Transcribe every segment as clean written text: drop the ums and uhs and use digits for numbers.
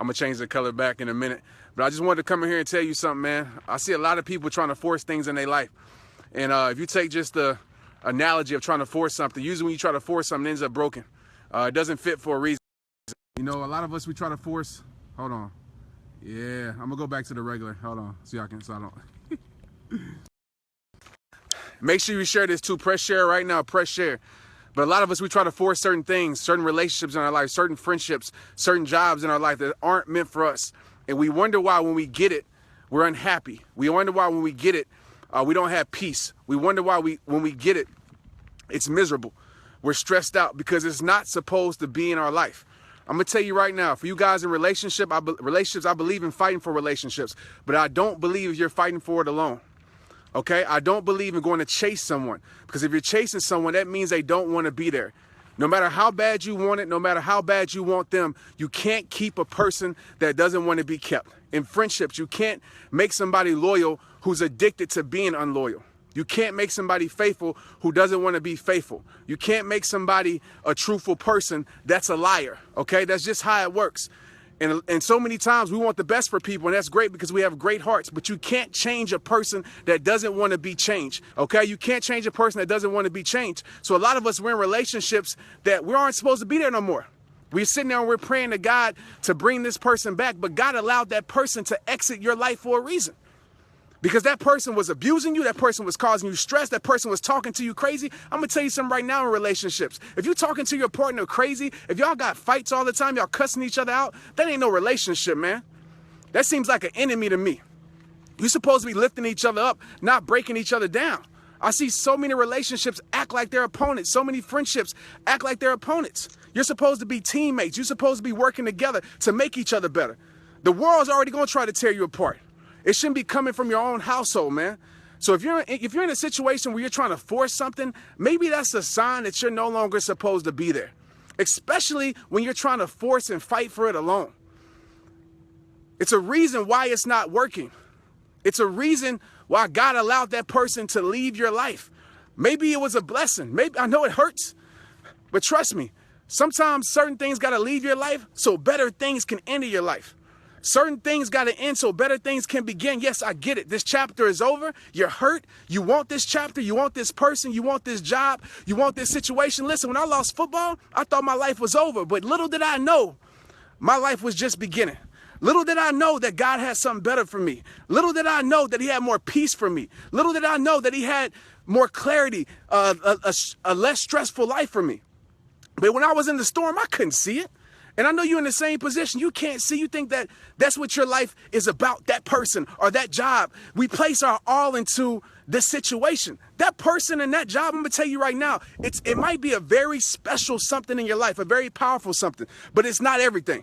I'm going to change the color back in a minute. But I just wanted to come in here and tell you something, man. I see a lot of people trying to force things in their life. And if you take just the analogy of trying to force something, usually when you try to force something, it ends up broken. It doesn't fit for a reason. You know, a lot of us, we try to force. Hold on. Yeah, I'm going to go back to the regular. Hold on. So I don't. Make sure you share this too. Press share right now. Press share. But a lot of us, we try to force certain things, certain relationships in our life, certain friendships, certain jobs in our life that aren't meant for us. And we wonder why when we get it, we're unhappy. We wonder why when we get it, we don't have peace. We wonder why when we get it, it's miserable. We're stressed out because it's not supposed to be in our life. I'm going to tell you right now, for you guys in relationships, I believe in fighting for relationships, but I don't believe you're fighting for it alone. Okay? I don't believe in going to chase someone, because if you're chasing someone, that means they don't want to be there. No matter how bad you want it, no matter how bad you want them, you can't keep a person that doesn't want to be kept. In friendships, you can't make somebody loyal who's addicted to being unloyal. You can't make somebody faithful who doesn't want to be faithful. You can't make somebody a truthful person that's a liar, okay? That's just how it works. And so many times we want the best for people, and that's great because we have great hearts, but you can't change a person that doesn't want to be changed, okay? You can't change a person that doesn't want to be changed. So a lot of us, we're in relationships that we aren't supposed to be there no more. We're sitting there and we're praying to God to bring this person back, but God allowed that person to exit your life for a reason. Because that person was abusing you, that person was causing you stress, that person was talking to you crazy. I'm going to tell you something right now in relationships. If you're talking to your partner crazy, if y'all got fights all the time, y'all cussing each other out, that ain't no relationship, man. That seems like an enemy to me. You're supposed to be lifting each other up, not breaking each other down. I see so many relationships act like they're opponents. So many friendships act like they're opponents. You're supposed to be teammates. You're supposed to be working together to make each other better. The world's already going to try to tear you apart. It shouldn't be coming from your own household, man. So if you're in a situation where you're trying to force something, maybe that's a sign that you're no longer supposed to be there, especially when you're trying to force and fight for it alone. It's a reason why it's not working. It's a reason why God allowed that person to leave your life. Maybe it was a blessing. Maybe I know it hurts, but trust me, sometimes certain things got to leave your life so better things can enter your life. Certain things got to end so better things can begin. Yes, I get it. This chapter is over. You're hurt. You want this chapter. You want this person. You want this job. You want this situation. Listen, when I lost football, I thought my life was over. But little did I know, my life was just beginning. Little did I know that God had something better for me. Little did I know that he had more peace for me. Little did I know that he had more clarity, a less stressful life for me. But when I was in the storm, I couldn't see it. And I know you're in the same position. You can't see. You think that that's what your life is about, that person or that job. We place our all into this situation. That person and that job, I'm going to tell you right now, it might be a very special something in your life, a very powerful something, but it's not everything.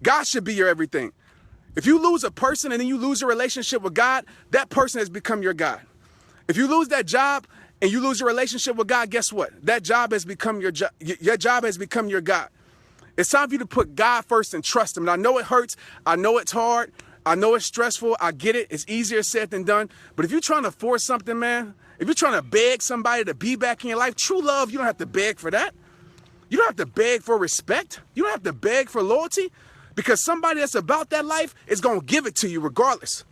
God should be your everything. If you lose a person and then you lose your relationship with God, that person has become your God. If you lose that job and you lose your relationship with God, guess what? That job has become your job. Your job has become your God. It's time for you to put God first and trust him. And I know it hurts. I know it's hard. I know it's stressful. I get it. It's easier said than done. But if you're trying to force something, man, if you're trying to beg somebody to be back in your life, true love, you don't have to beg for that. You don't have to beg for respect. You don't have to beg for loyalty, because somebody that's about that life is going to give it to you regardless,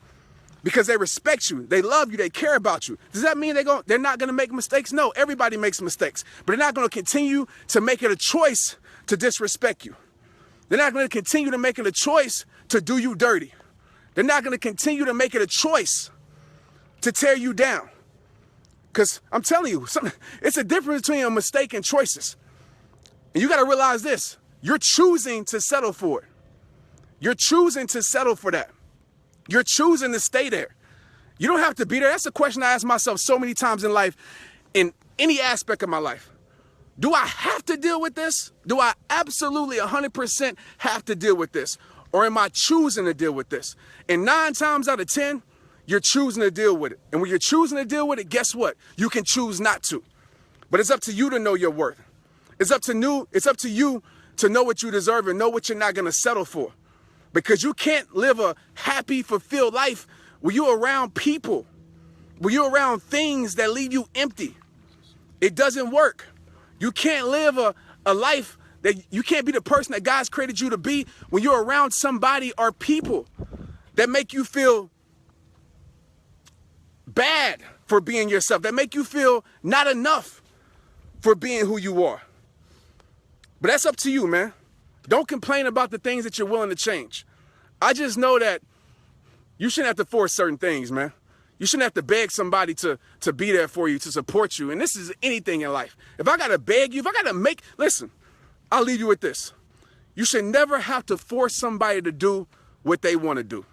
because they respect you. They love you. They care about you. Does that mean they're not going to make mistakes? No, everybody makes mistakes, but they're not going to continue to make it a choice to disrespect you. They're not going to continue to make it a choice to do you dirty. They're not going to continue to make it a choice to tear you down. Because I'm telling you, it's a difference between a mistake and choices. And you got to realize this. You're choosing to settle for it. You're choosing to settle for that. You're choosing to stay there. You don't have to be there. That's a question I ask myself so many times in life, in any aspect of my life. Do I have to deal with this? Do I absolutely 100% have to deal with this? Or am I choosing to deal with this? And 9 times out of 10, you're choosing to deal with it. And when you're choosing to deal with it, guess what? You can choose not to. But it's up to you to know your worth. It's up to you to know what you deserve and know what you're not going to settle for. Because you can't live a happy, fulfilled life when you're around people, when you're around things that leave you empty. It doesn't work. You can't live a life that you can't be the person that God's created you to be when you're around somebody or people that make you feel bad for being yourself, that make you feel not enough for being who you are. But that's up to you, man. Don't complain about the things that you're willing to change. I just know that you shouldn't have to force certain things, man. You shouldn't have to beg somebody to be there for you, to support you. And this is anything in life. If I got to beg you, if I got to listen, I'll leave you with this. You should never have to force somebody to do what they want to do.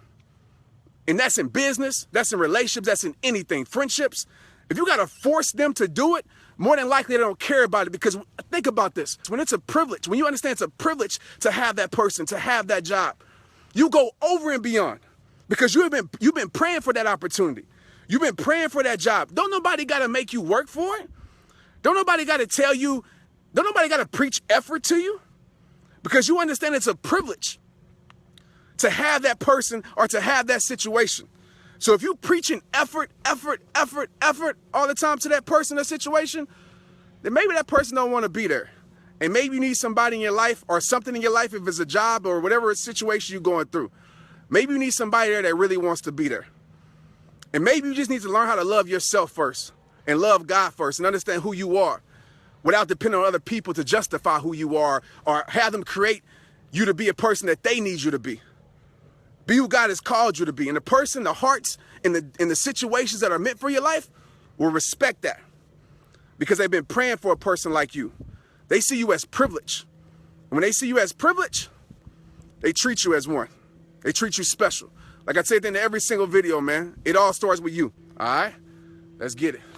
And that's in business, that's in relationships, that's in anything. Friendships, if you got to force them to do it, more than likely they don't care about it. Because think about this. When it's a privilege, when you understand it's a privilege to have that person, to have that job, you go over and beyond. Because you've been praying for that opportunity. You've been praying for that job. Don't nobody got to make you work for it. Don't nobody got to tell you, don't nobody got to preach effort to you. Because you understand it's a privilege to have that person or to have that situation. So if you preaching effort all the time to that person or situation, then maybe that person don't want to be there. And maybe you need somebody in your life or something in your life, if it's a job or whatever situation you're going through. Maybe you need somebody there that really wants to be there. And maybe you just need to learn how to love yourself first and love God first and understand who you are without depending on other people to justify who you are or have them create you to be a person that they need you to be. Be who God has called you to be. And the person, the hearts, and the situations that are meant for your life will respect that because they've been praying for a person like you. They see you as privilege. And when they see you as privilege, they treat you as one. They treat you special. Like I said at the end of every single video, man, it all starts with you. All right? Let's get it.